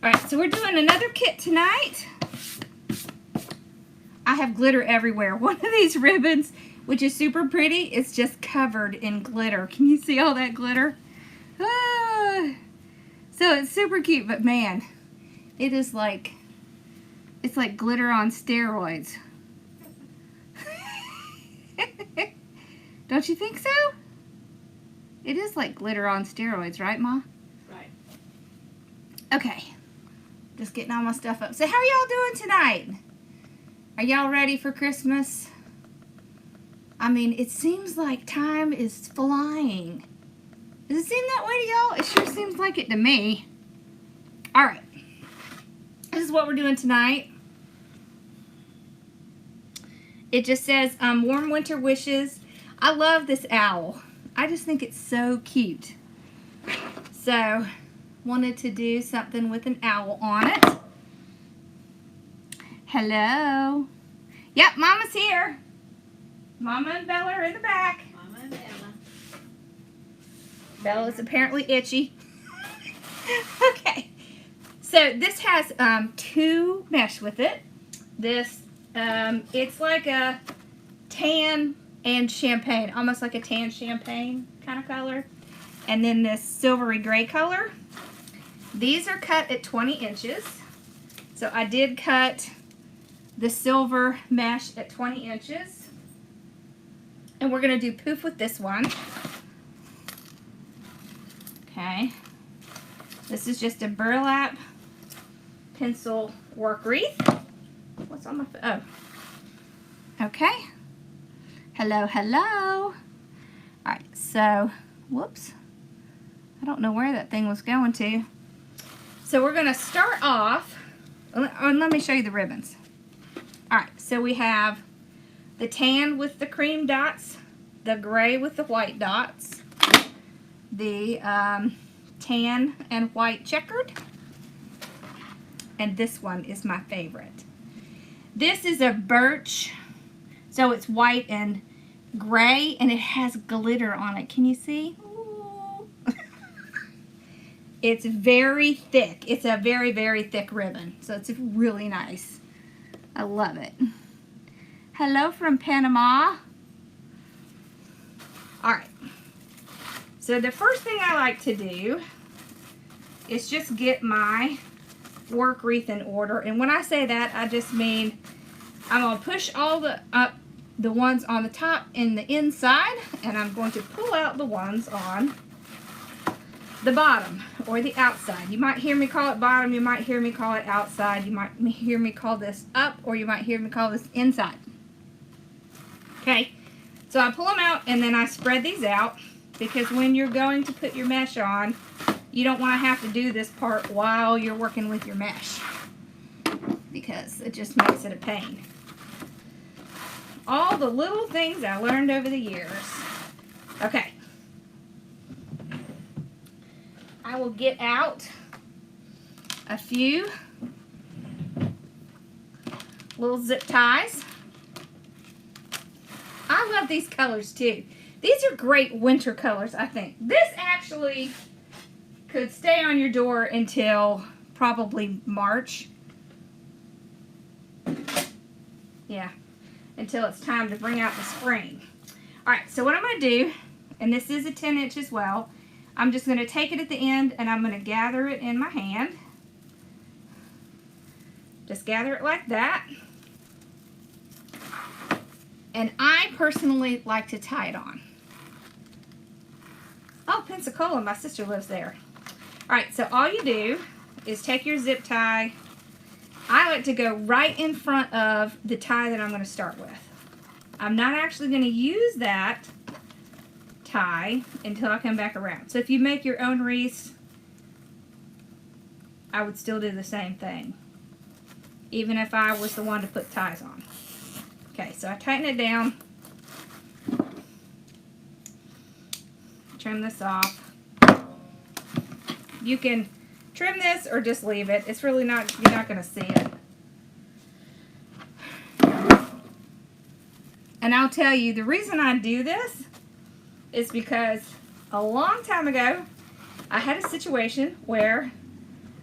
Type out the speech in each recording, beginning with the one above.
Alright, so we're doing another kit tonight. I have glitter everywhere. One of these ribbons, which is super pretty, is just covered in glitter. Can you see all that glitter? Ah, so it's super cute, but man, it is like, it's like glitter on steroids. Don't you think so? It is like glitter on steroids, right, Ma? Right. Okay. Just getting all my stuff up. So how are y'all doing tonight? Are y'all ready for Christmas? I mean, it seems like time is flying. Does it seem that way to y'all? It sure seems like it to me. Alright. This is what we're doing tonight. It just says, warm winter wishes. I love this owl. I just think it's so cute. So, wanted to do something with an owl on it. Hello. Yep, Mama's here. Mama and Bella are in the back. Mama and Bella. Bella's apparently itchy. Okay. So, this has 2 mesh with it. This, it's like a tan and champagne, almost like a tan champagne kind of color. And then this silvery gray color. These are cut at 20 inches. So I did cut the silver mesh at 20 inches. And we're going to do poof with this one. Okay. This is just a burlap pencil work wreath. What's on my phone? Oh. Okay. Hello, hello. Alright, so, whoops. I don't know where that thing was going to. So we're going to start off, and let me show you the ribbons. Alright, so we have the tan with the cream dots, the gray with the white dots, the tan and white checkered, and this one is my favorite. This is a birch, so it's white and gray, and it has glitter on it. Can you see? Ooh. It's very thick. It's a very, very thick ribbon, so it's really nice. I love it. Hello from Panama. Alright, so the first thing I like to do is just get my work wreath in order, and when I say that, I just mean I'm going to push all the ones on the top and the inside, and I'm going to pull out the ones on the bottom or the outside. You might hear me call it bottom, you might hear me call it outside, you might hear me call this up, or you might hear me call this inside. Okay, so I pull them out and then I spread these out, because when you're going to put your mesh on, you don't want to have to do this part while you're working with your mesh, because it just makes it a pain. All the little things I learned over the years. Okay. I will get out a few little zip ties. I love these colors too. These are great winter colors, I think. This actually could stay on your door until probably March. Yeah. Until it's time to bring out the spring. Alright, so what I'm going to do, and this is a 10 inch as well, I'm just going to take it at the end and I'm going to gather it in my hand. Just gather it like that. And I personally like to tie it on. Oh, Pensacola, my sister lives there. Alright, so all you do is take your zip tie. I like to go right in front of the tie that I'm going to start with. I'm not actually going to use that tie until I come back around. So if you make your own wreaths, I would still do the same thing, even if I was the one to put ties on. Okay, so I tighten it down, trim this off. You can trim this or just leave it. It's really not, you're not going to see it. And I'll tell you, the reason I do this is because a long time ago, I had a situation where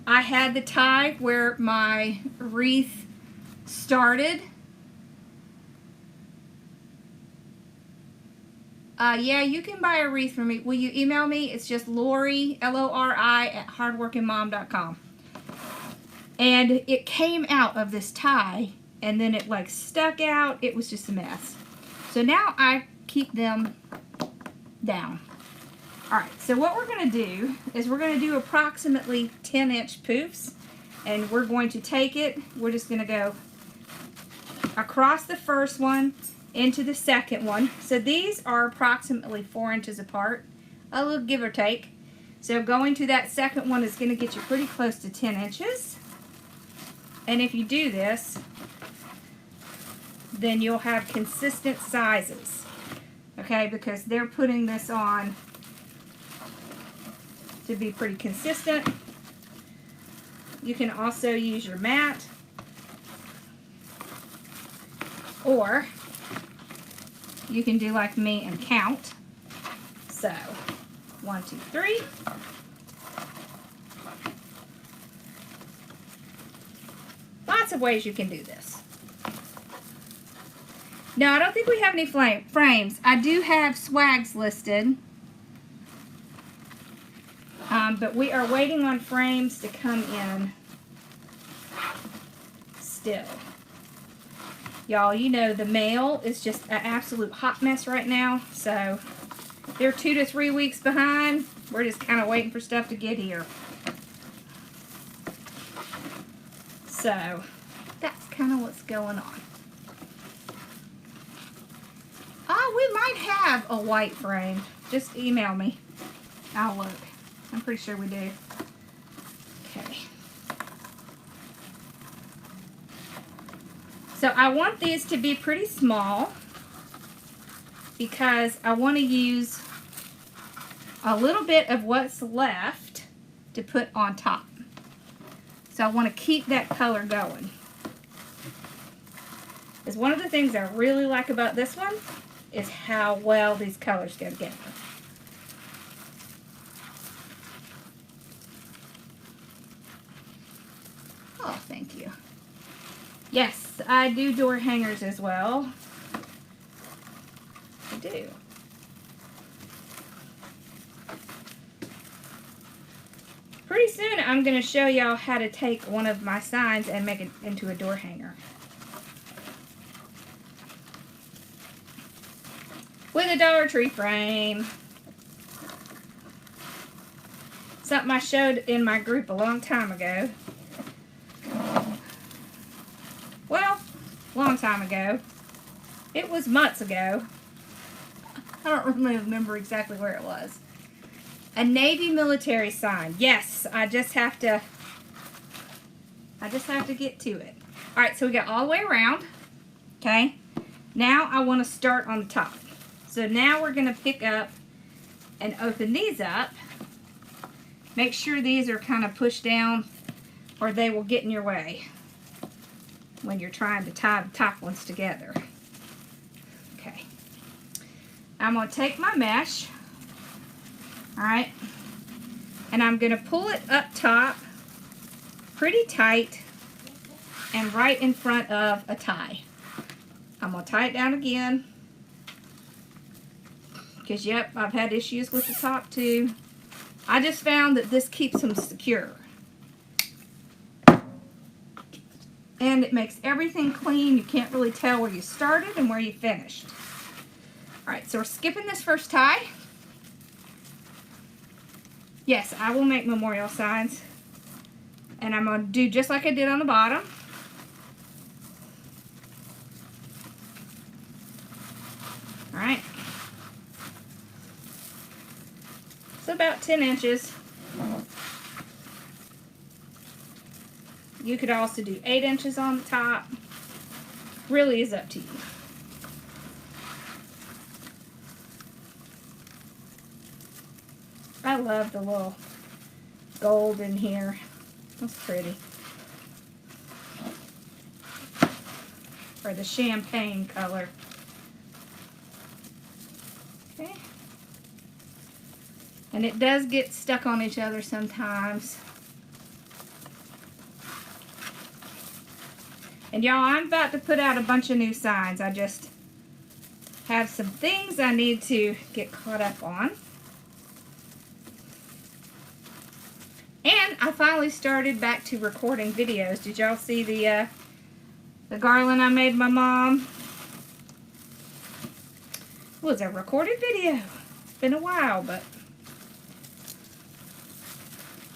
I had the tie where my wreath started. Yeah, you can buy a wreath from me. Will you email me? It's just Lori, Lori, at hardworkingmom.com. And it came out of this tie, and then it like stuck out. It was just a mess. So now I keep them down. Alright, so what we're going to do is we're going to do approximately 10-inch poofs. And we're going to take it, we're just going to go across the first one into the second one. So these are approximately 4 inches apart, a little give or take. So going to that second one is going to get you pretty close to 10 inches. And if you do this, then you'll have consistent sizes. Okay, because they're putting this on to be pretty consistent. You can also use your mat, or you can do like me and count. So 1, 2, 3. Lots of ways you can do this. Now, I don't think we have any frames. I do have swags listed. But we are waiting on frames to come in still. Y'all, you know the mail is just an absolute hot mess right now. So they're 2 to 3 weeks behind. We're just kind of waiting for stuff to get here. So that's kind of what's going on. We might have a white frame. Just email me. I'll look. I'm pretty sure we do. Okay. So I want these to be pretty small because I want to use a little bit of what's left to put on top. So I want to keep that color going. Because one of the things I really like about this one is how well these colors go together. Oh, thank you. Yes, I do door hangers as well. I do. Pretty soon I'm going to show y'all how to take one of my signs and make it into a door hanger. With a Dollar Tree frame. Something I showed in my group a long time ago. Well, long time ago. It was months ago. I don't really remember exactly where it was. A Navy military sign. Yes, I just have to get to it. Alright, so we got all the way around. Okay. Now I want to start on the top. So now we're going to pick up and open these up. Make sure these are kind of pushed down or they will get in your way when you're trying to tie the top ones together. Okay. I'm going to take my mesh. Alright. And I'm going to pull it up top pretty tight and right in front of a tie. I'm going to tie it down again. Because, yep, I've had issues with the top, too. I just found that this keeps them secure. And it makes everything clean. You can't really tell where you started and where you finished. Alright, so we're skipping this first tie. Yes, I will make memorial signs. And I'm going to do just like I did on the bottom. Alright. It's about 10 inches. You could also do 8 inches on the top. Really is up to you. I love the little gold in here. That's pretty. Or the champagne color. Okay. And it does get stuck on each other sometimes. And y'all, I'm about to put out a bunch of new signs. I just have some things I need to get caught up on. And I finally started back to recording videos. Did y'all see the garland I made my mom? It was a recorded video. It's been a while, but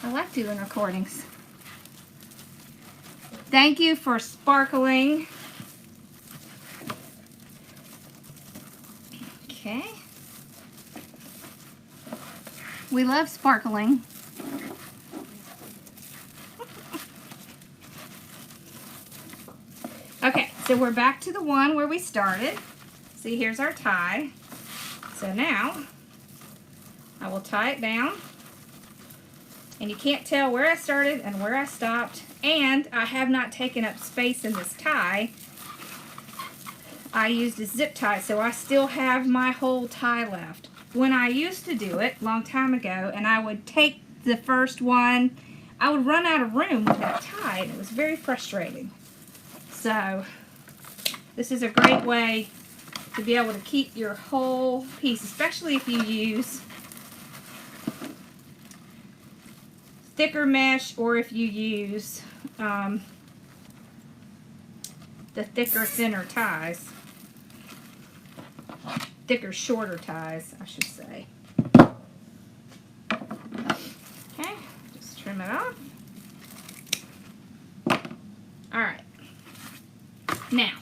I like doing recordings. Thank you for sparkling. Okay. We love sparkling. Okay, so we're back to the one where we started. See, here's our tie. So now, I will tie it down. And you can't tell where I started and where I stopped. And I have not taken up space in this tie. I used a zip tie, so I still have my whole tie left. When I used to do it, a long time ago, and I would take the first one, I would run out of room with that tie, and it was very frustrating. So, this is a great way to be able to keep your whole piece, especially if you use thicker mesh or if you use the thicker, thinner ties. Thicker, shorter ties, I should say. Okay, just trim it off. Alright. Now,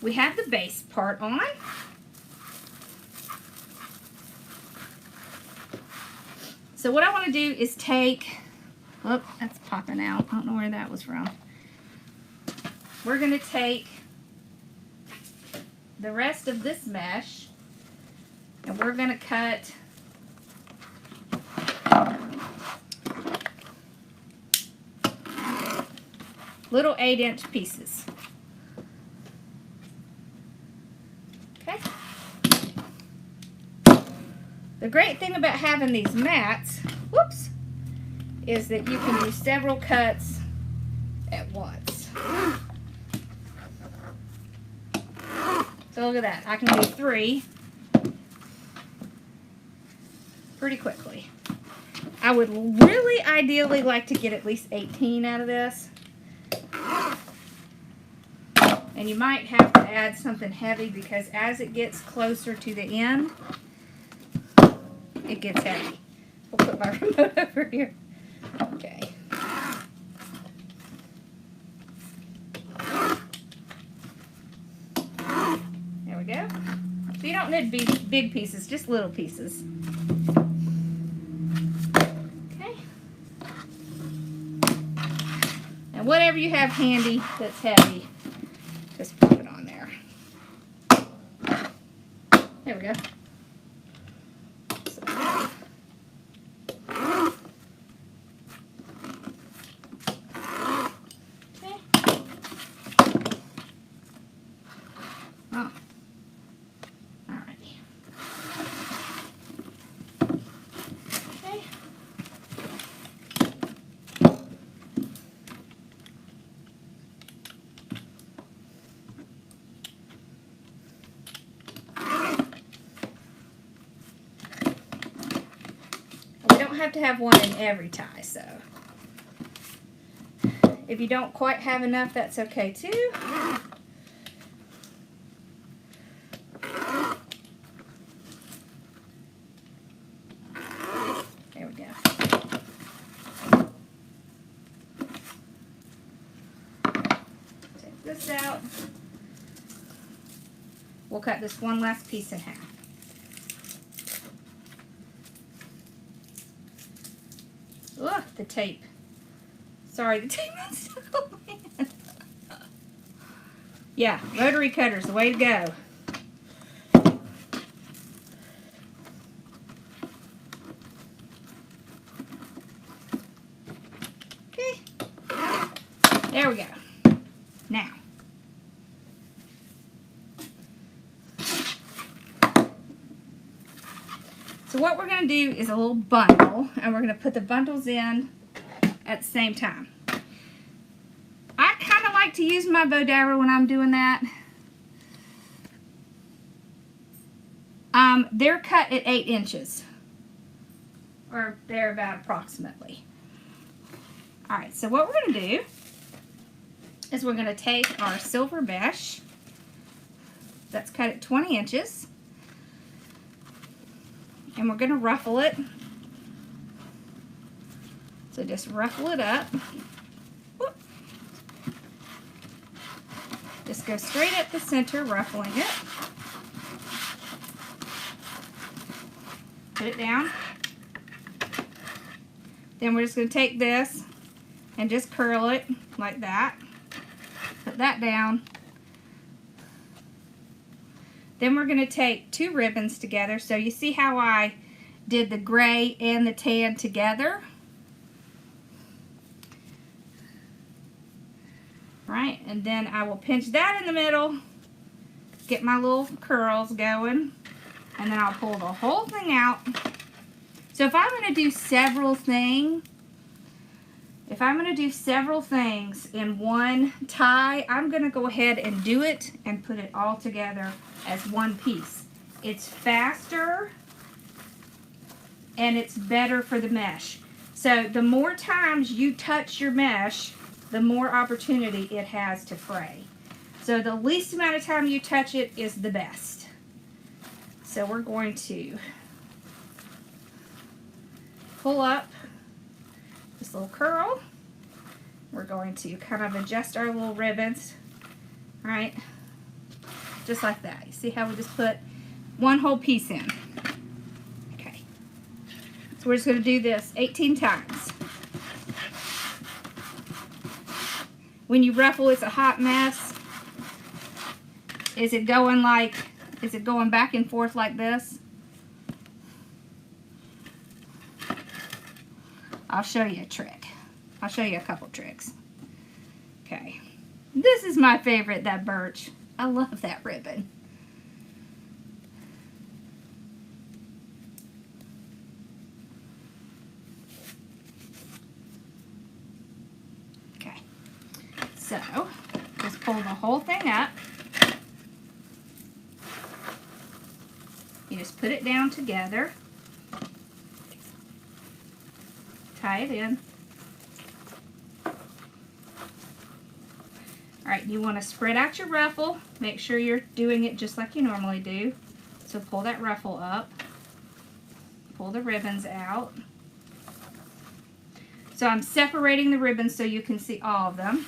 we have the base part on. So what I want to do is take, oh, that's popping out. I don't know where that was from. We're going to take the rest of this mesh and we're going to cut little 8-inch pieces. Okay. The great thing about having these mats, whoops, is that you can do several cuts at once. So look at that. I can do 3 pretty quickly. I would really ideally like to get at least 18 out of this. And you might have to add something heavy because as it gets closer to the end, it gets heavy. We'll put my remote over here. Okay. There we go. So you don't need big pieces, just little pieces. Okay. And whatever you have handy that's heavy, just put it on there. There we go. Have to have one in every tie, so if you don't quite have enough, that's okay too. There we go. Take this out. We'll cut this one last piece in half. Ugh, the tape. Sorry, the tape is still in. Yeah, rotary cutter's the way to go. Okay. There we go. Now. So what we're going to do is a little bundle, and we're going to put the bundles in at the same time. I kind of like like to use my bow dabber when I'm doing that. They're cut at 8 inches. Or they're about approximately. Alright, so what we're going to do is we're going to take our silver mesh that's cut at 20 inches. And we're going to ruffle it. So just ruffle it up. Whoop. Just go straight at the center, ruffling it. Put it down. Then we're just going to take this and just curl it like that. Put that down. Then we're going to take 2 ribbons together. So you see how I did the gray and the tan together? Right, and then I will pinch that in the middle, get my little curls going, and then I'll pull the whole thing out. So if I'm going to do several things, in one tie, I'm going to go ahead and do it and put it all together as one piece. It's faster and it's better for the mesh. So the more times you touch your mesh, the more opportunity it has to fray. So the least amount of time you touch it is the best. So we're going to pull up this little curl. We're going to kind of adjust our little ribbons, right? Just like that. You see how we just put one whole piece in? Okay. So we're just going to do this 18 times. When you ruffle, it's a hot mess. Is it going back and forth like this? I'll show you a trick. I'll show you a couple tricks. Okay. This is my favorite, that birch. I love that ribbon. Okay. So, just pull the whole thing up. You just put it down together. Tie it in. Alright, you want to spread out your ruffle. Make sure you're doing it just like you normally do. So pull that ruffle up. Pull the ribbons out. So I'm separating the ribbons so you can see all of them.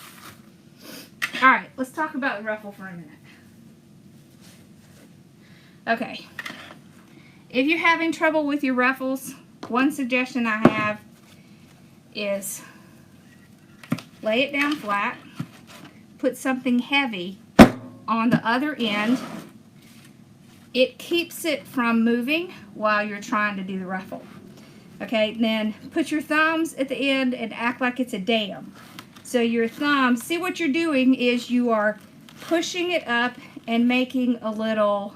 Alright, let's talk about the ruffle for a minute. Okay. If you're having trouble with your ruffles, one suggestion I have is lay it down flat, put something heavy on the other end. It keeps it from moving while you're trying to do the ruffle. Okay, then put your thumbs at the end and act like it's a dam. So your thumbs, see what you're doing is you are pushing it up and making a little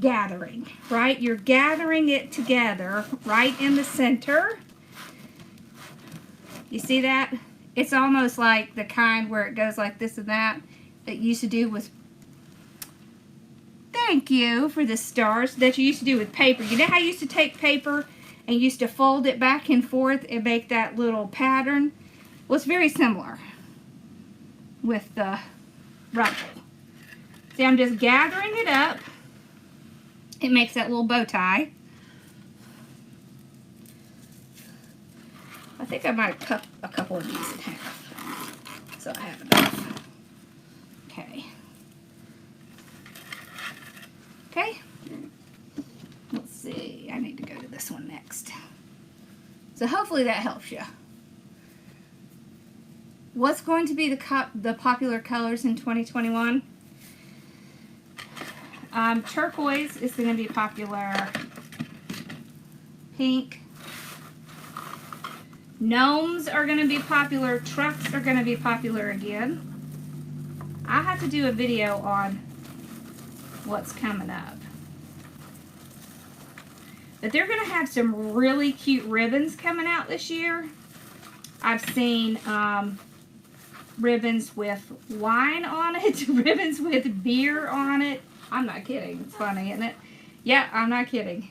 gathering, right? You're gathering it together right in the center. You see that? It's almost like the kind where it goes like this and that you used to do with, thank you for the stars, that you used to do with paper. You know how you used to take paper and used to fold it back and forth and make that little pattern? Well, it's very similar with the ruffle. See, I'm just gathering it up. It makes that little bow tie. I think I might cut a couple of these in half, so I have enough. Okay. Okay. Let's see. I need to go to this one next. So hopefully that helps you. What's going to be the popular colors in 2021? Turquoise is going to be popular. Pink. Gnomes are going to be popular. Trucks are going to be popular again. I have to do a video on what's coming up. But they're going to have some really cute ribbons coming out this year. I've seen ribbons with wine on it, ribbons with beer on it. I'm not kidding. It's funny, isn't it? Yeah, I'm not kidding.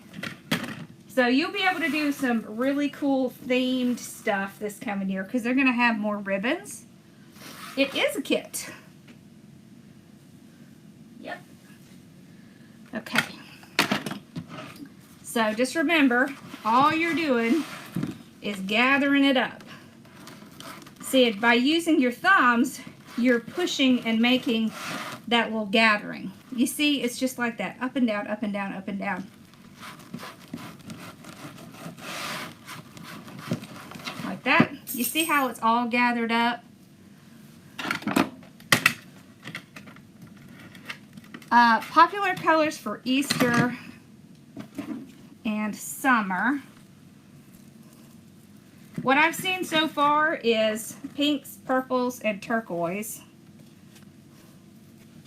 So you'll be able to do some really cool themed stuff this coming year because they're going to have more ribbons. It is a kit. Yep. Okay. So just remember, all you're doing is gathering it up. See, by using your thumbs, you're pushing and making that little gathering. You see, it's just like that, up and down, up and down, up and down. Like that. You see how it's all gathered up? Popular colors for Easter and summer. What I've seen so far is pinks, purples, and turquoise.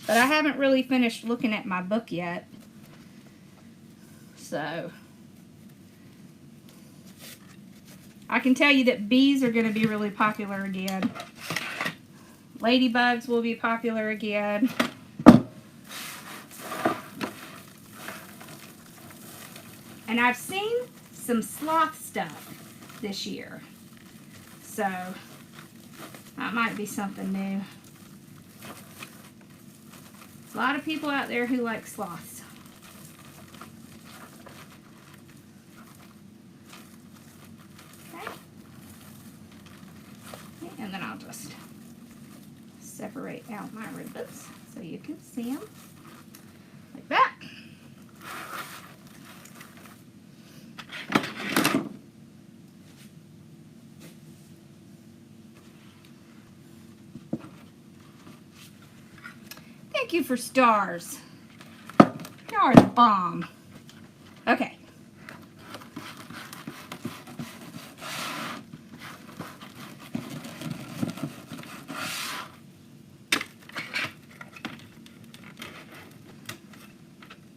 But I haven't really finished looking at my book yet. So I can tell you that bees are going to be really popular again. Ladybugs will be popular again. And I've seen some sloth stuff this year. So that might be something new. A lot of people out there who like sloths. Okay. And then I'll just separate out my ribbons so you can see them like that. Thank you for stars. You're the bomb. Okay.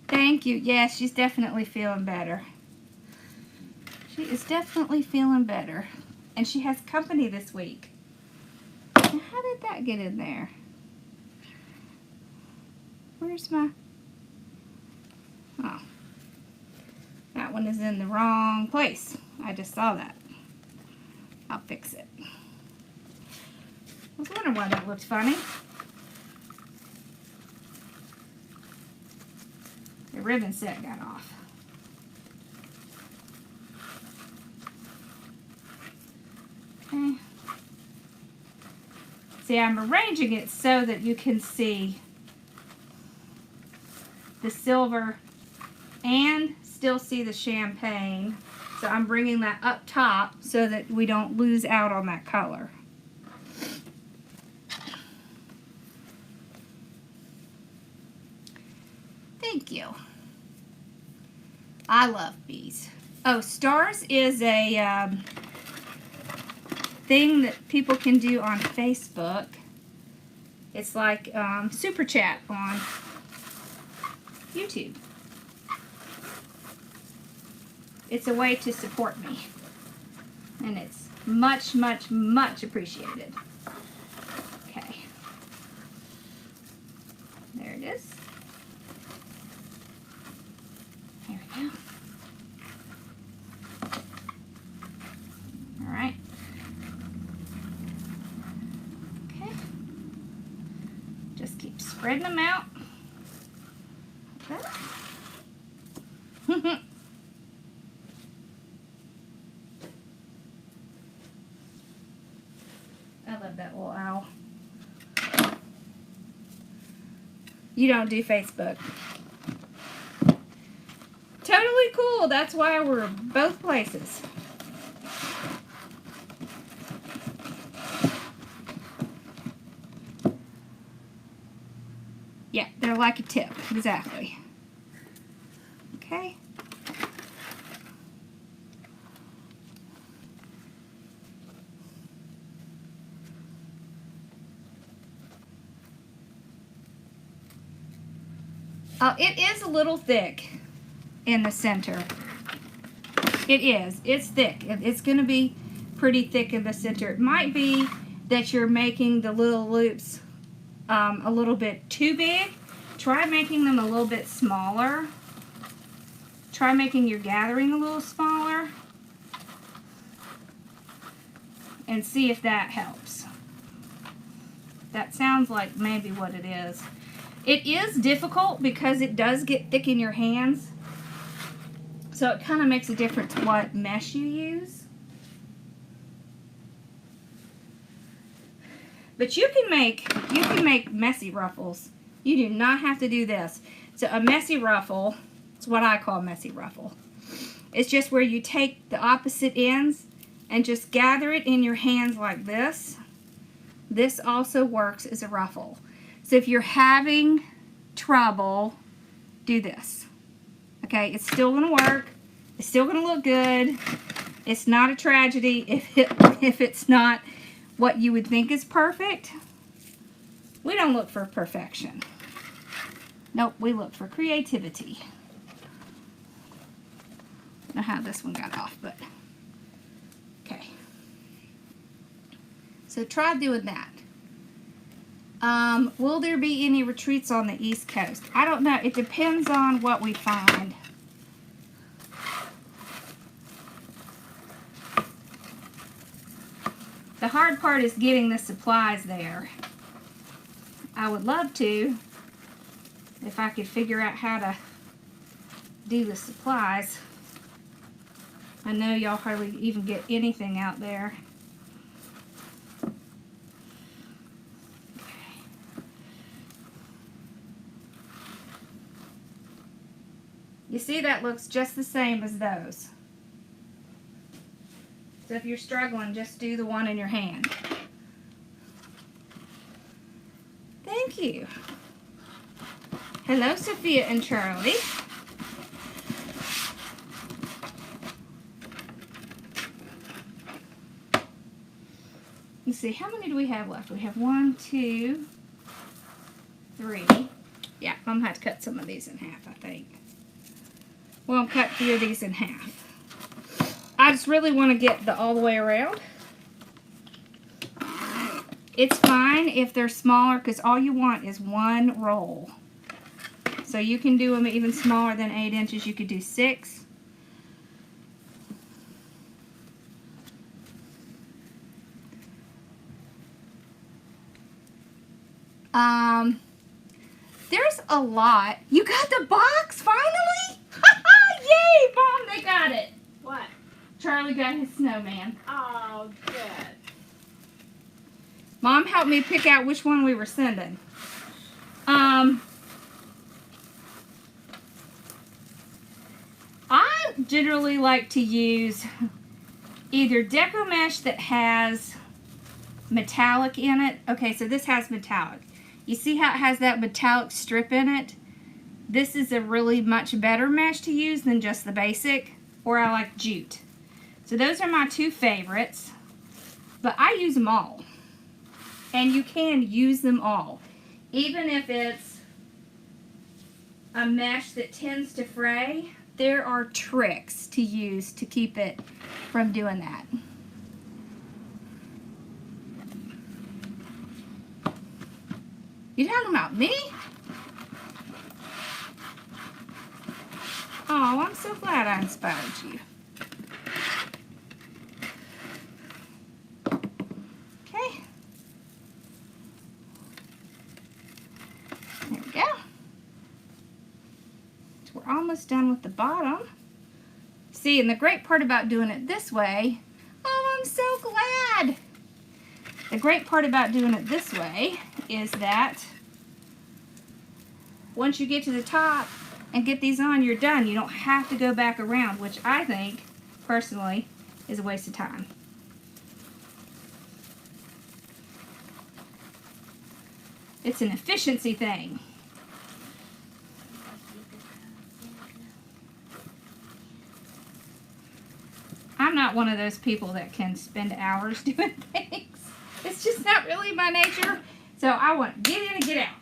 Thank you. Yes, she's definitely feeling better. She is definitely feeling better. And she has company this week. Now, how did that get in there? Where's my... Oh. That one is in the wrong place. I just saw that. I'll fix it. I was wondering why that looked funny. The ribbon set got off. Okay. See, I'm arranging it so that you can see the silver and still see the champagne. So I'm bringing that up top so that we don't lose out on that color. Thank you. I love bees. Oh, stars is a thing that people can do on Facebook. It's like super chat on YouTube. It's a way to support me. And it's much, much, much appreciated. Okay. There it is. There we go. Alright. Okay. Just keep spreading them out. I love that little owl. You don't do Facebook. Totally cool. That's why we're both places. Yeah, they're like a tip. Exactly. Okay. It is a little thick in the center. It is. It's thick. It's going to be pretty thick in the center. It might be that you're making the little loops a little bit too big, try making them a little bit smaller. Try making your gathering a little smaller and see if that helps. That sounds like maybe what it is. It is difficult because it does get thick in your hands. So it kind of makes a difference what mesh you use. But you can make messy ruffles. You do not have to do this. So a messy ruffle, it's what I call a messy ruffle. It's just where you take the opposite ends and just gather it in your hands like this. This also works as a ruffle. So if you're having trouble, do this. Okay, it's still going to work. It's still going to look good. It's not a tragedy if it's not what you would think is perfect. We don't look for perfection. Nope, we look for creativity. I don't know how this one got off, but okay. So try doing that. Will there be any retreats on the East Coast? I don't know. It depends on what we find. The hard part is getting the supplies there. I would love to, if I could figure out how to do the supplies. I know y'all hardly even get anything out there. You see, that looks just the same as those. So if you're struggling, just do the one in your hand. Thank you. Hello, Sophia and Charlie. Let's see, how many do we have left? We have 1, 2, 3. Yeah, I'm going to have to cut some of these in half, I think. We'll cut 3 of these in half. I just really want to get all the way around. It's fine if they're smaller because all you want is one roll. So you can do them even smaller than 8 inches. You could do 6. There's a lot. You got the box finally? Yay, Mom, they got it. What? Charlie got his snowman. Oh, good. Mom helped me pick out which one we were sending. I generally like to use either deco mesh that has metallic in it. Okay, so this has metallic. You see how it has that metallic strip in it? This is a really much better mesh to use than just the basic, or I like jute. So those are my 2 favorites, but I use them all. And you can use them all. Even if it's a mesh that tends to fray, there are tricks to use to keep it from doing that. You talking about me? Oh, I'm so glad I inspired you. Okay. There we go. So we're almost done with the bottom. See, and the great part about doing it this way, oh, I'm so glad. The great part about doing it this way is that once you get to the top and get these on, you're done. You don't have to go back around, which I think, personally, is a waste of time. It's an efficiency thing. I'm not one of those people that can spend hours doing things. It's just not really my nature. So I want get in and get out.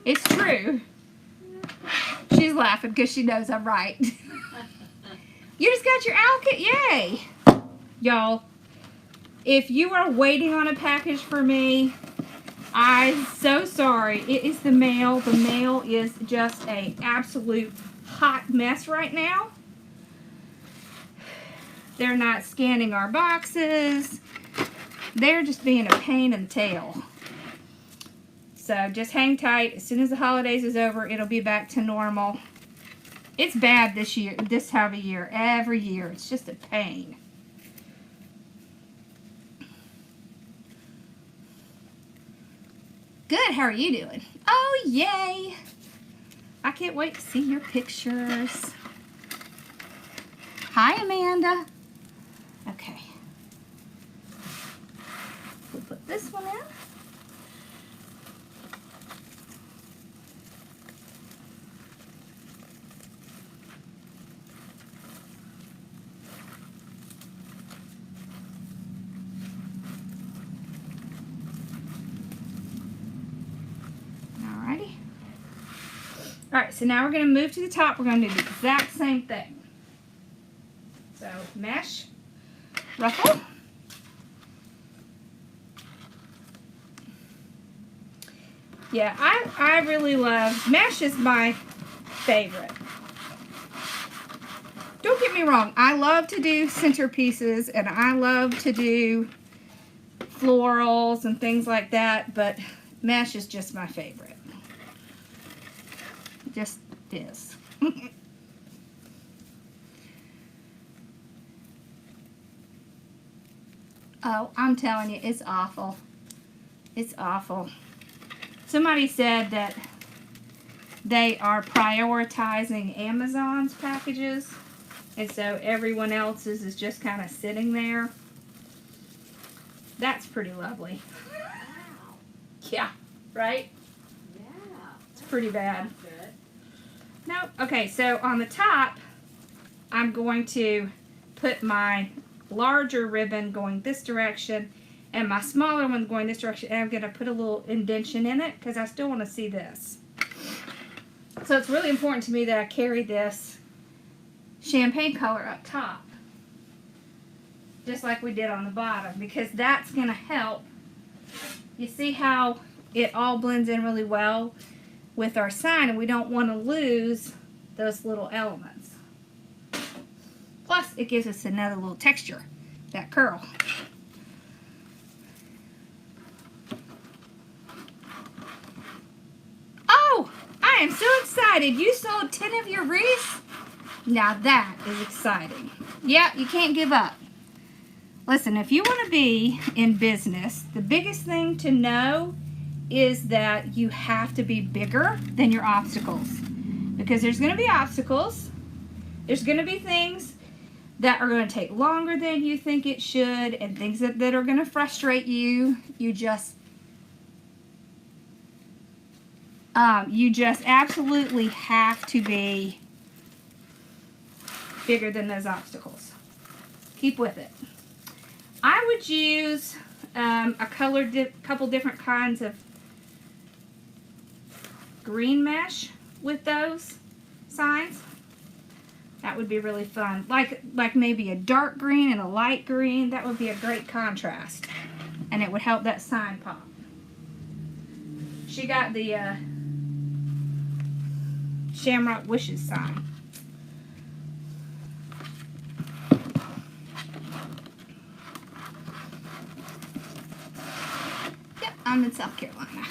It's true. She's laughing because she knows I'm right. You just got your owl kit. Yay. Y'all, If you are waiting on a package for me, I'm so sorry. It is the mail. The mail is just an absolute hot mess right now. They're not scanning our boxes. They're just being a pain in the tail. So just hang tight. As soon as the holidays is over, it'll be back to normal. It's bad this year, this time of year. Every year. It's just a pain. Good, how are you doing? Oh, yay! I can't wait to see your pictures. Hi, Amanda. Okay. We'll put this one in. Alright, so now we're going to move to the top. We're going to do the exact same thing. So, mesh, ruffle. Yeah, I really love, mesh is my favorite. Don't get me wrong, I love to do centerpieces and I love to do florals and things like that, but mesh is just my favorite. Just is. Oh, I'm telling you, it's awful. It's awful. Somebody said that they are prioritizing Amazon's packages, and so everyone else's is just kind of sitting there. That's pretty lovely. Wow. Yeah, right? Yeah. It's pretty bad. Good. No, okay, so on the top, I'm going to put my larger ribbon going this direction and my smaller one going this direction, and I'm going to put a little indentation in it because I still want to see this. So it's really important to me that I carry this champagne color up top, just like we did on the bottom, because that's going to help. You see how it all blends in really well with our sign, and we don't want to lose those little elements. Plus, it gives us another little texture, that curl. Oh, I am so excited. You sold 10 of your wreaths? Now that is exciting. Yeah, you can't give up. Listen, if you want to be in business, the biggest thing to know is that you have to be bigger than your obstacles. Because there's going to be obstacles. There's going to be things that are going to take longer than you think it should, and things that are going to frustrate you. You just absolutely have to be bigger than those obstacles. Keep with it. I would use a couple different kinds of green mesh with those signs. That would be really fun. Like maybe a dark green and a light green. That would be a great contrast, and it would help that sign pop. She got the Shamrock Wishes sign. Yep, I'm in South Carolina.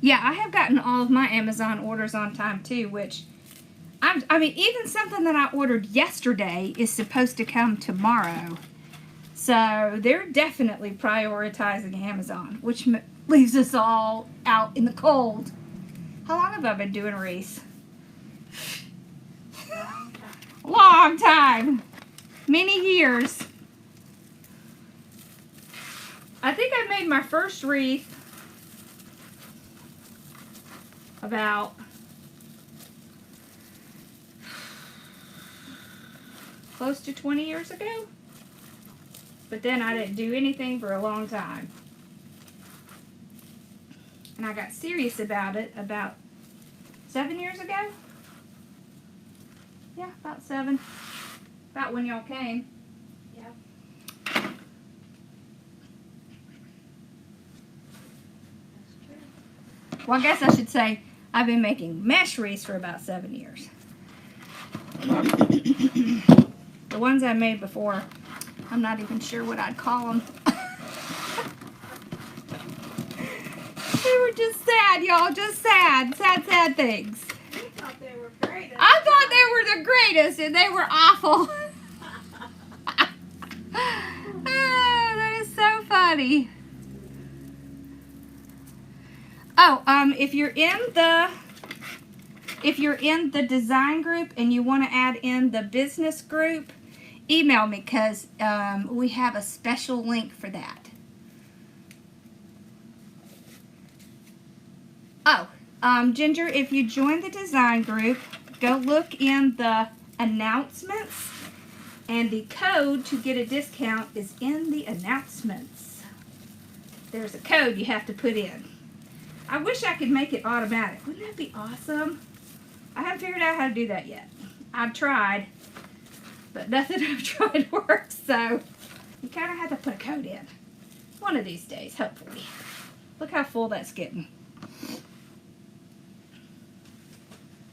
Yeah, I have gotten all of my Amazon orders on time too, which I mean, even something that I ordered yesterday is supposed to come tomorrow. So they're definitely prioritizing Amazon, which leaves us all out in the cold. How long have I been doing wreaths? Long time. Many years. I think I made my first wreath about close to 20 years ago, but then I didn't do anything for a long time. And I got serious about it about 7 years ago. Yeah, about 7. About when y'all came. Yeah. That's true. Well, I guess I should say I've been making mesh wreaths for about 7 years. The ones I made before, I'm not even sure what I'd call them. They were just sad, y'all. Just sad. Sad things. You thought they were great. I thought they were the greatest, and they were awful. Oh, that is so funny. Oh, if you're in the design group and you want to add in the business group, email me because we have a special link for that. Oh, Ginger, if you join the design group, go look in the announcements, and the code to get a discount is in the announcements. There's a code you have to put in. I wish I could make it automatic. Wouldn't that be awesome? I haven't figured out how to do that yet. I've tried, but nothing I've tried works, so you kind of have to put a code in. One of these days, hopefully. Look how full that's getting.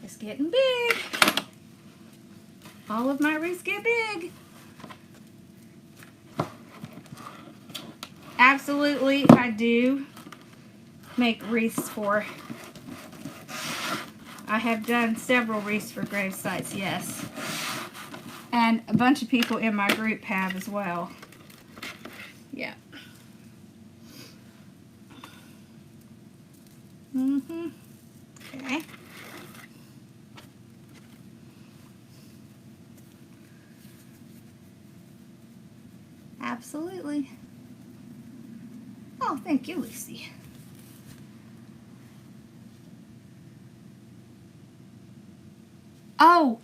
It's getting big. All of my wreaths get big. Absolutely, I do make wreaths for. I have done several wreaths for grave sites, yes. And a bunch of people in my group have as well. Yeah. Okay. Absolutely. Oh, thank you, Lucy. Oh,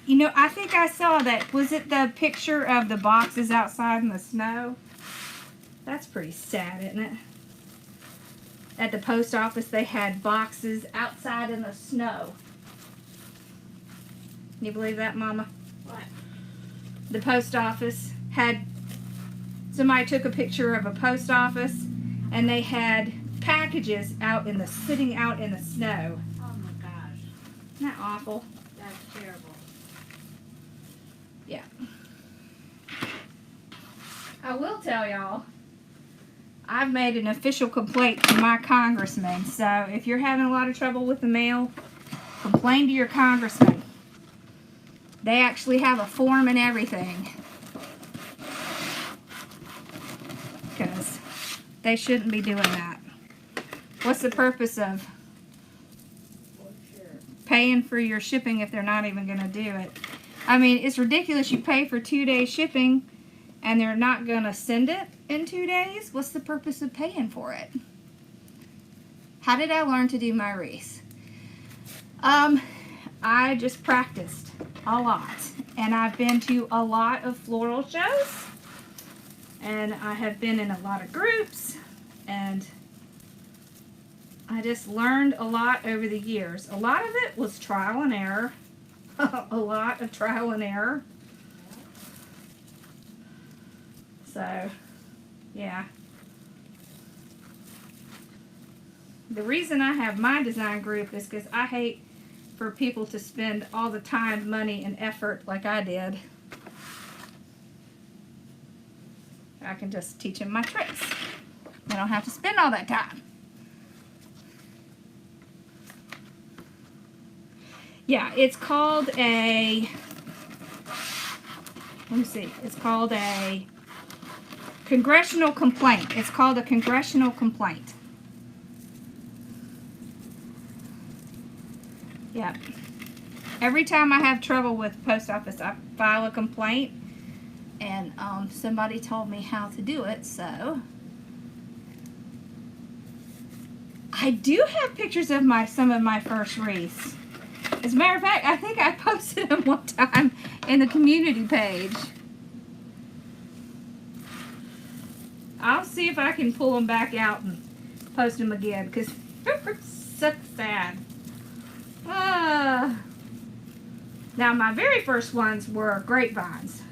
you know, I think I saw that. Was it the picture of the boxes outside in the snow? That's pretty sad, isn't it? At the post office, they had boxes outside in the snow. Can you believe that, Mama? What? The post office had, somebody took a picture of a post office, and they had packages sitting out in the snow. Oh my gosh. Isn't that awful? That's terrible. Yeah. I will tell y'all, I've made an official complaint to my congressman. So if you're having a lot of trouble with the mail, complain to your congressman. They actually have a form and everything. Because they shouldn't be doing that. What's the purpose of paying for your shipping if they're not even going to do it? I mean, it's ridiculous. You pay for 2-day shipping and they're not going to send it in 2 days. What's the purpose of paying for it? How did I learn to do my wreaths? I just practiced a lot. And I've been to a lot of floral shows. And I have been in a lot of groups. And I just learned a lot over the years. A lot of it was trial and error. A lot of trial and error. So, yeah. The reason I have my design group is because I hate for people to spend all the time, money, and effort like I did. I can just teach them my tricks. I don't have to spend all that time. Yeah, it's called a, let me see, it's called a congressional complaint. It's called a congressional complaint. Yep. Every time I have trouble with the post office, I file a complaint, and somebody told me how to do it, so. I do have pictures of some of my first wreaths. As a matter of fact, I think I posted them one time in the community page. I'll see if I can pull them back out and post them again, because So sad. Now my very first ones were grapevines.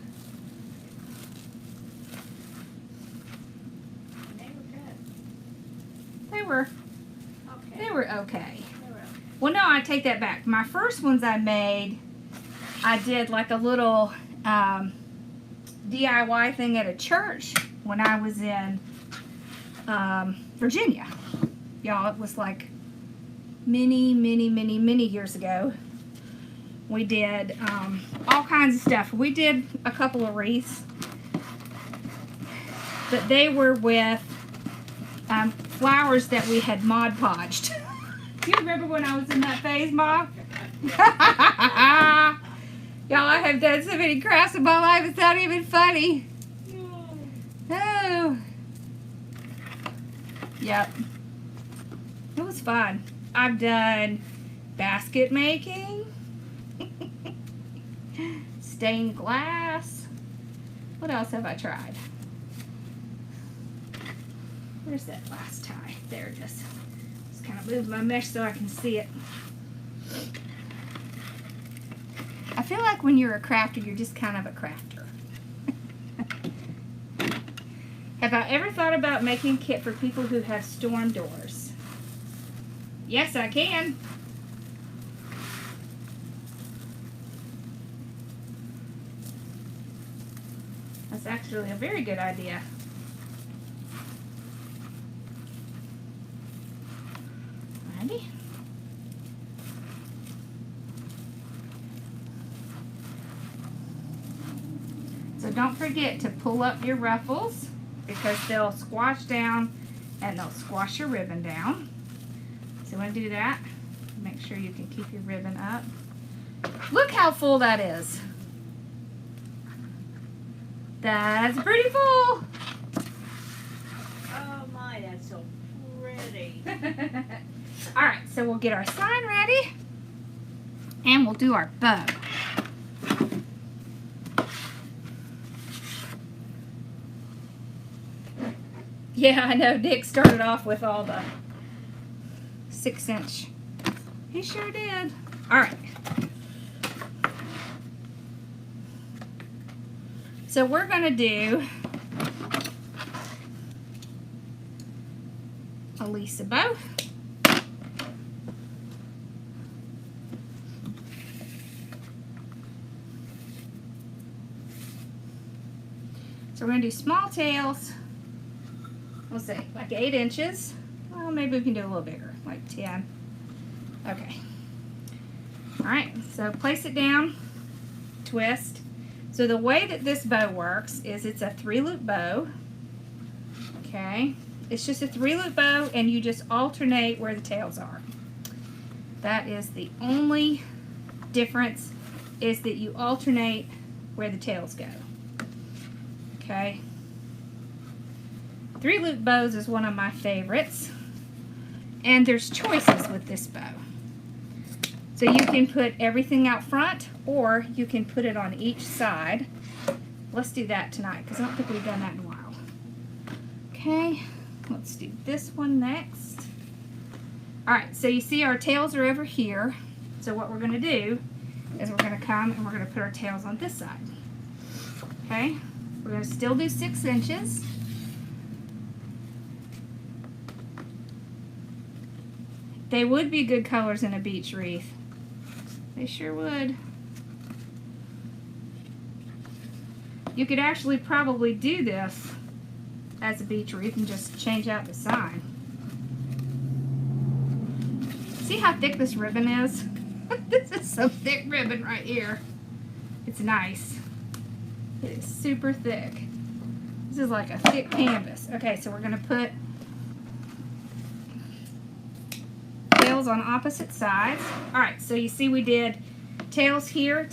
They were good. They were Okay. they were okay. They were okay. Well, no, I take that back. My first ones I made, I did like a little DIY thing at a church when I was in Virginia. Y'all, it was like many years ago. We did all kinds of stuff. We did a couple of wreaths, but they were with flowers that we had Mod Podged. You remember when I was in that phase, Mom? Y'all, I have done so many crafts in my life, it's not even funny. No. Yep. It was fun. I've done basket making, stained glass. What else have I tried? Where's that last tie? There it is. Just kind of move my mesh so I can see it. I feel like when you're a crafter, you're just kind of a crafter. Have I ever thought about making a kit for people who have storm doors? Yes, I can. That's actually a very good idea. Alrighty. So don't forget to pull up your ruffles because they'll squash down and they'll squash your ribbon down. So you want to do that. Make sure you can keep your ribbon up. Look how full that is. That's pretty full. Oh my, that's so pretty. Alright, so we'll get our sign ready and we'll do our bow. Yeah, I know Dick started off with all the 6-inch. He sure did. Alright. So we're going to do a Lisa bow. So we're going to do small tails. We'll say like 8 inches. Well, maybe we can do a little bigger, like 10. Okay. Alright, so place it down, twist. So the way that this bow works is it's a 3-loop bow. Okay. It's just a 3-loop bow and you just alternate where the tails are. That is the only difference, is that you alternate where the tails go. Okay. 3-loop bows is one of my favorites. And there's choices with this bow. So you can put everything out front or you can put it on each side. Let's do that tonight because I don't think we've done that in a while. Okay, let's do this one next. Alright, so you see our tails are over here. So what we're going to do is we're going to come and we're going to put our tails on this side. Okay, we're going to still do 6 inches. They would be good colors in a beach wreath. They sure would. You could actually probably do this as a beach wreath and just change out the sign. See how thick this ribbon is? This is some thick ribbon right here. It's nice. It is super thick. This is like a thick canvas. Okay, so we're going to put tails on opposite sides. Alright, so you see we did tails here.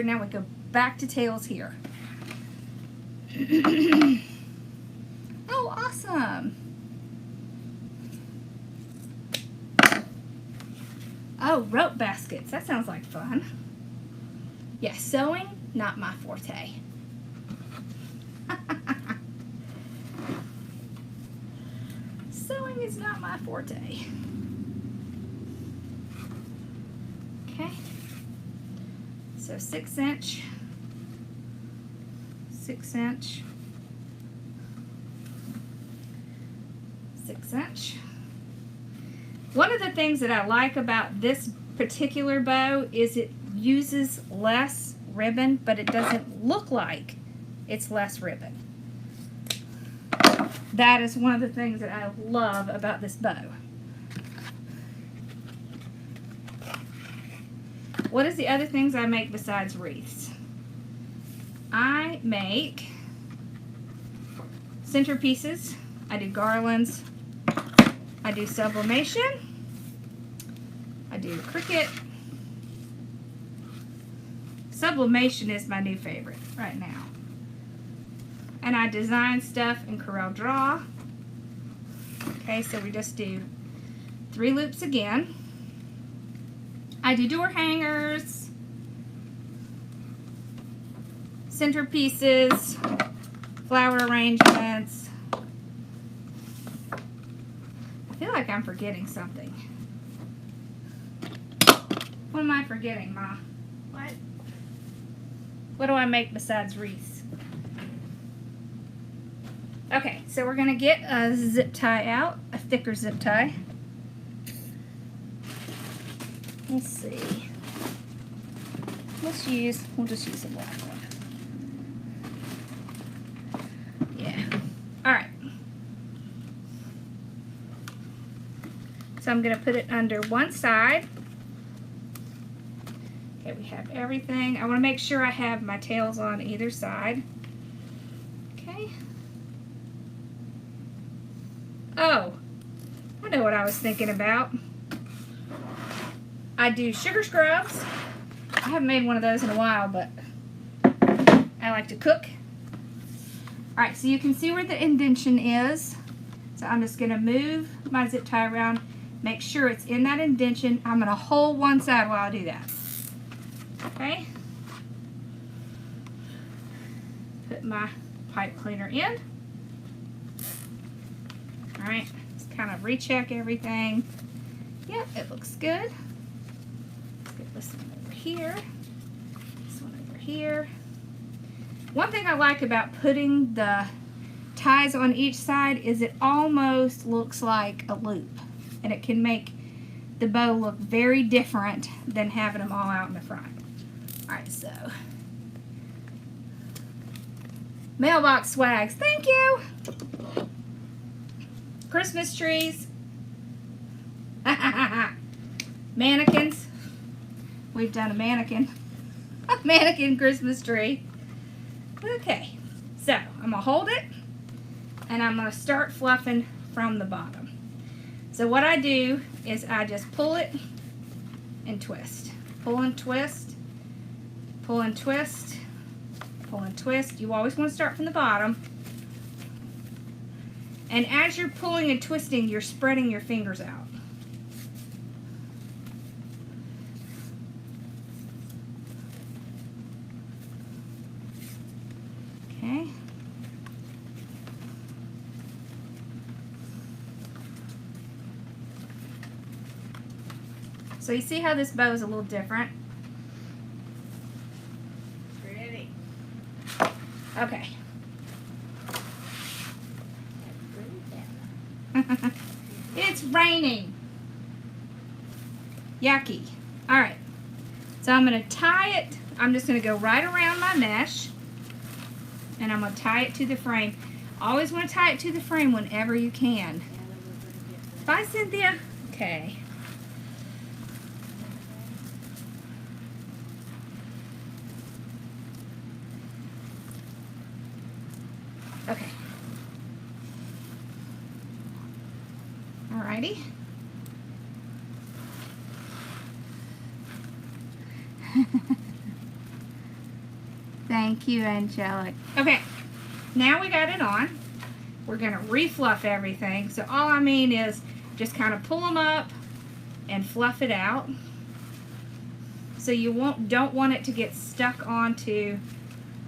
Now we go back to tails here. Oh, awesome. Oh, rope baskets. That sounds like fun. Yeah, sewing, not my forte. Sewing is not my forte. Okay, so 6-inch, 6-inch, 6-inch. One of the things that I like about this particular bow is it uses less ribbon, but it doesn't look like it's less ribbon. That is one of the things that I love about this bow. What is the other things I make besides wreaths? I make centerpieces. I do garlands. I do sublimation. I do cricket. Sublimation is my new favorite right now. And I design stuff in Corel Draw. Okay, so we just do 3 loops again. I do door hangers, centerpieces, flower arrangements. I feel like I'm forgetting something. What am I forgetting, Ma? What? What do I make besides wreaths? Okay, so we're going to get a zip tie out, a thicker zip tie. Let's see. We'll just use a black one. Yeah. Alright. So I'm going to put it under one side. Okay, we have everything. I want to make sure I have my tails on either side. Okay. Oh, I know what I was thinking about. I do sugar scrubs. I haven't made one of those in a while, but I like to cook. Alright, so you can see where the indentation is. So I'm just going to move my zip tie around, make sure it's in that indentation. I'm going to hold one side while I do that. Okay. Put my pipe cleaner in. Alright, just kind of recheck everything. Yep, it looks good. This one over here, this one over here. One thing I like about putting the ties on each side is it almost looks like a loop, and it can make the bow look very different than having them all out in the front. Alright, so mailbox swags, thank you. Christmas trees. Mannequins. We've done a mannequin. A mannequin Christmas tree. Okay, so I'm going to hold it and I'm going to start fluffing from the bottom. So what I do is I just pull it and twist. Pull and twist. Pull and twist. Pull and twist. You always want to start from the bottom. And as you're pulling and twisting, you're spreading your fingers out. Okay. So you see how this bow is a little different? Pretty. Okay. It's raining. Yucky. Alright. So I'm going to tie it. I'm just going to go right around my mesh. And I'm going to tie it to the frame. Always want to tie it to the frame whenever you can. Bye, Cynthia. Okay. Okay. Alrighty. Thank you, Angelic. Okay, now we got it on. We're going to refluff everything. So all I mean is just kind of pull them up and fluff it out. So you don't want it to get stuck onto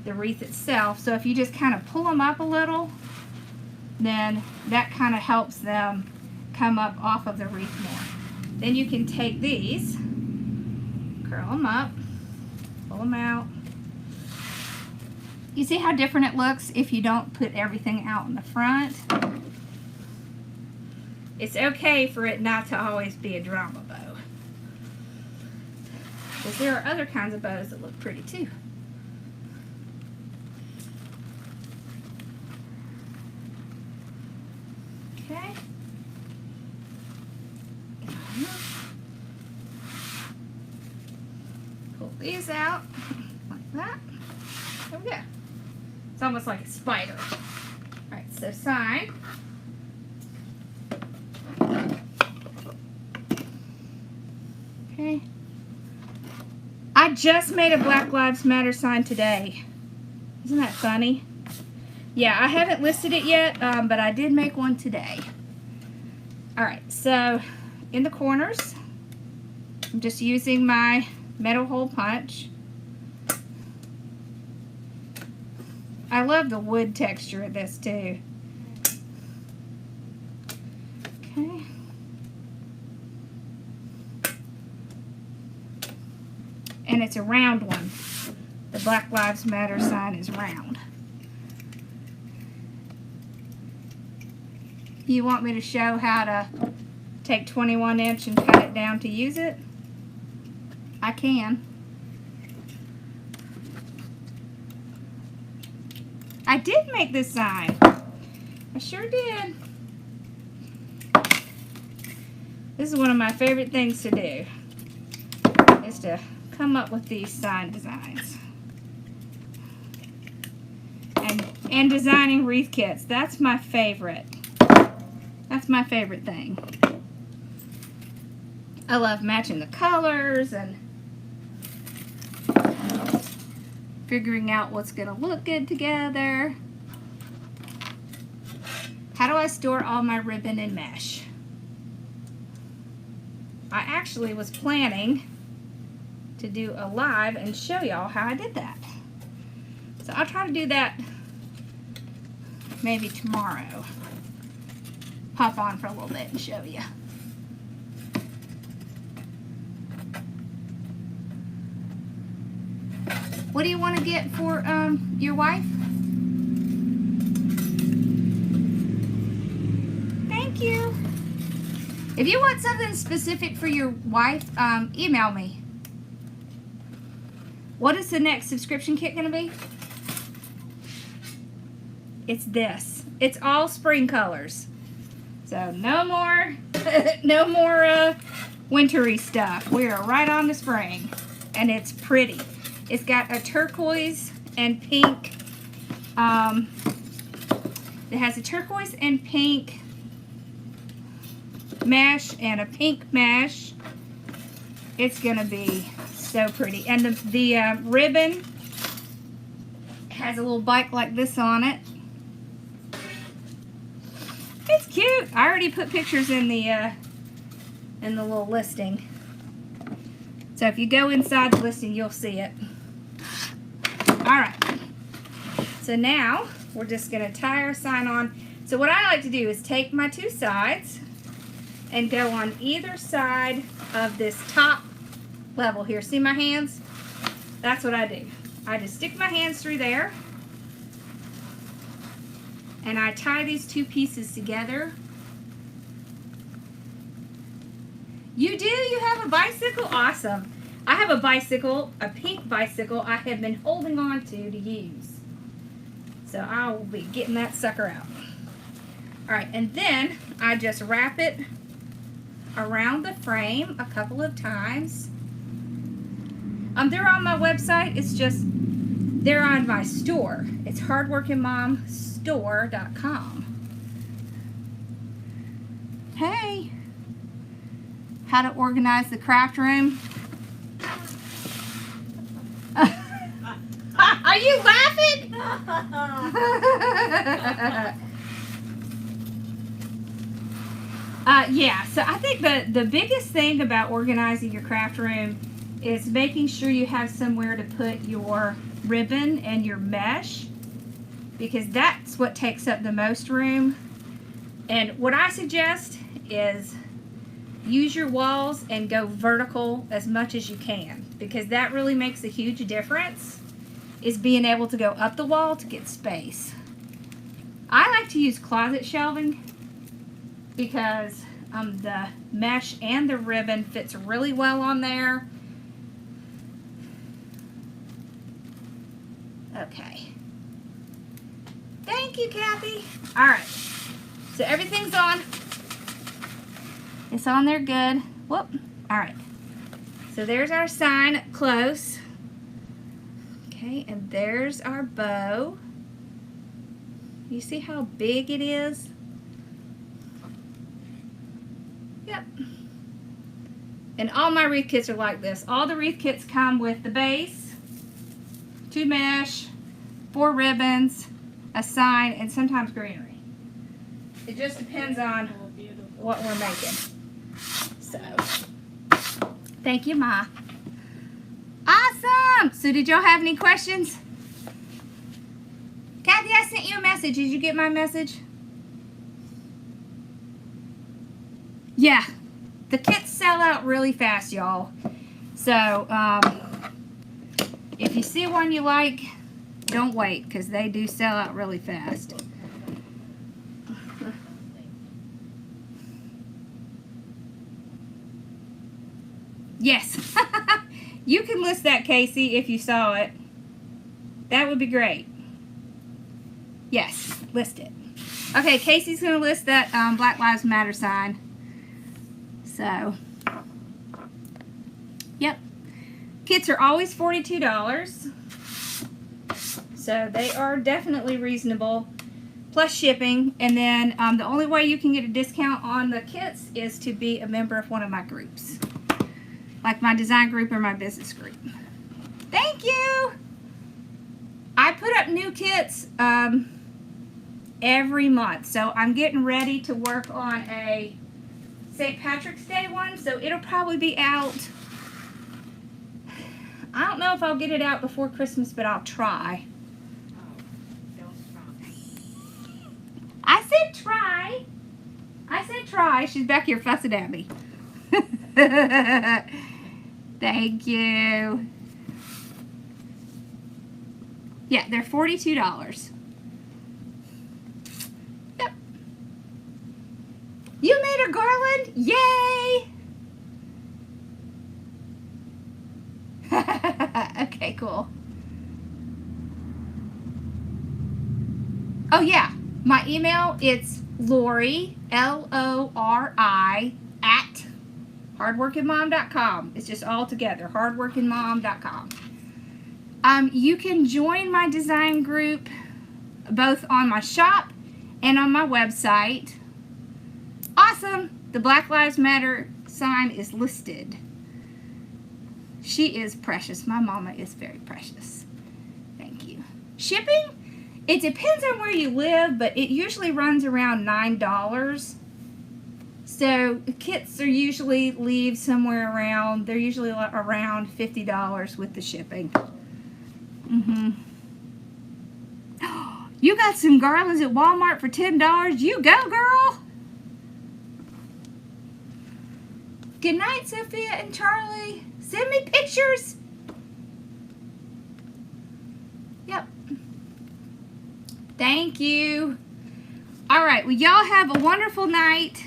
the wreath itself. So if you just kind of pull them up a little, then that kind of helps them come up off of the wreath more. Then you can take these, curl them up, pull them out. You see how different it looks if you don't put everything out in the front? It's okay for it not to always be a drama bow, because there are other kinds of bows that look pretty too. Okay. Pull these out like that. There we go. It's almost like a spider. Alright, so sign. Okay. I just made a Black Lives Matter sign today. Isn't that funny? Yeah, I haven't listed it yet, but I did make one today. Alright, so in the corners, I'm just using my metal hole punch. I love the wood texture of this too. Okay. And it's a round one. The Black Lives Matter sign is round. You want me to show how to take 21 inch and cut it down to use it? I can. I did make this sign. I sure did. This is one of my favorite things to do, is to come up with these sign designs. And designing wreath kits. That's my favorite. That's my favorite thing. I love matching the colors and figuring out what's going to look good together. How do I store all my ribbon and mesh? I actually was planning to do a live and show y'all how I did that. So I'll try to do that maybe tomorrow. Pop on for a little bit and show you. What do you want to get for your wife? Thank you. If you want something specific for your wife, email me. What is the next subscription kit going to be? It's this. It's all spring colors. So no more, no more wintry stuff. We are right on the spring, and it's pretty. It's got a turquoise and pink. It has a turquoise and pink mesh and a pink mesh. It's gonna be so pretty. And the ribbon has a little bike like this on it. It's cute. I already put pictures in the little listing. So if you go inside the listing, you'll see it. Alright, so now we're just going to tie our sign on. So what I like to do is take my two sides and go on either side of this top level here. See my hands? That's what I do. I just stick my hands through there and I tie these two pieces together. You do? You have a bicycle? Awesome. I have a bicycle, a pink bicycle I have been holding on to use. So I will be getting that sucker out. Alright, and then I just wrap it around the frame a couple of times. They're on my website. It's just, they're on my store. It's hardworkingmomstore.com. Hey! How to organize the craft room. Are you laughing? Yeah, so I think the biggest thing about organizing your craft room is making sure you have somewhere to put your ribbon and your mesh, because that's what takes up the most room. And what I suggest is use your walls and go vertical as much as you can. because that really makes a huge difference, is being able to go up the wall to get space. I like to use closet shelving because the mesh and the ribbon fits really well on there. Okay. Thank you, Kathy. All right. So everything's on. It's on there good. Whoop. All right. So there's our sign up close. Okay, and there's our bow. You see how big it is? Yep. And all my wreath kits are like this. All the wreath kits come with the base, 2 mesh, 4 ribbons, a sign, and sometimes greenery. It just depends on what we're making. So, thank you, Ma. Awesome! So did y'all have any questions? Kathy, I sent you a message. Did you get my message? Yeah. The kits sell out really fast, y'all. So, if you see one you like, don't wait, because they do sell out really fast. Yes. You can list that, Casey, if you saw it. That would be great. Yes, list it. Okay, Casey's going to list that Black Lives Matter sign. So, yep. Kits are always $42. So they are definitely reasonable. Plus shipping. And then the only way you can get a discount on the kits is to be a member of one of my groups. Like my design group or my business group. Thank you! I put up new kits every month. So I'm getting ready to work on a St. Patrick's Day one. So it'll probably be out. I don't know if I'll get it out before Christmas, but I'll try. I said try. I said try. She's back here fussing at me. Thank you. Yeah, they're $42. Yep. You made a garland? Yay! Okay, cool. Oh yeah, my email, it's Lori, L-O-R-I, at hardworkingmom.com. It's just all together, hardworkingmom.com. You can join my design group both on my shop and on my website. Awesome! The Black Lives Matter sign is listed. She is precious. My mama is very precious. Thank you. Shipping? It depends on where you live, but it usually runs around $9. So kits are usually leave somewhere around, they're usually around $50 with the shipping. You got some garlands at Walmart for $10. You go, girl. Good night, Sophia and Charlie. Send me pictures. Yep. Thank you. All right. Well, y'all have a wonderful night.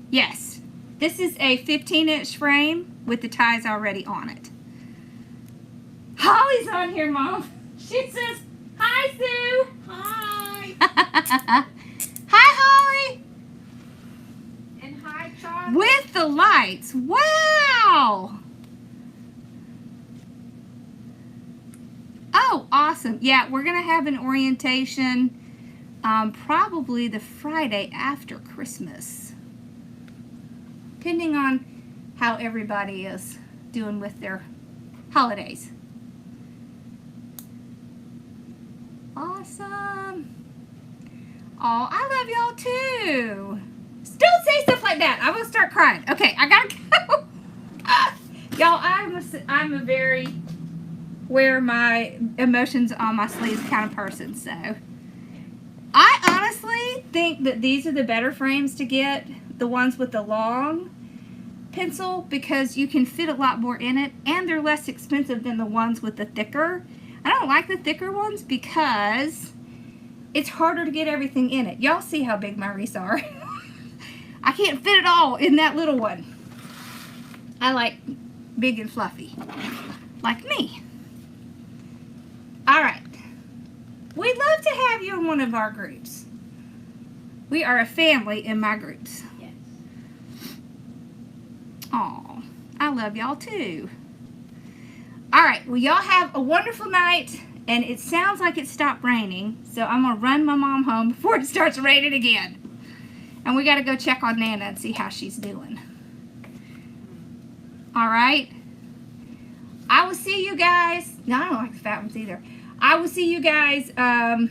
Yes. This is a 15-inch frame with the ties already on it. Holly's on here, Mom. She says, hi, Sue. Hi. Hi, Holly. And hi, Charlie. With the lights. Wow. Oh, awesome. Yeah, we're going to have an orientation probably the Friday after Christmas. Depending on how everybody is doing with their holidays. Awesome. Oh, I love y'all too. Don't say stuff like that. I'm going to start crying. Okay, I got to go. Y'all, I'm a very wear my emotions on my sleeves kind of person. So I honestly think that these are the better frames to get. The ones with the long. pencil because you can fit a lot more in it, and they're less expensive than the ones with the thicker. I don't like the thicker ones because it's harder to get everything in it. Y'all see how big my wreaths are. I can't fit it all in that little one. I like big and fluffy, like me. Alright. We'd love to have you in one of our groups. We are a family in my groups. Yes. Aw, I love y'all too. Alright, well y'all have a wonderful night, and it sounds like it stopped raining, so I'm going to run my mom home before it starts raining again. And we got to go check on Nana and see how she's doing. Alright? I will see you guys. No, I don't like the fat ones either. I will see you guys. I'll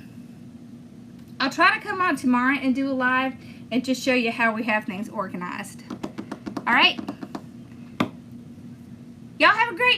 try to come on tomorrow and do a live and just show you how we have things organized. Alright? Y'all have a great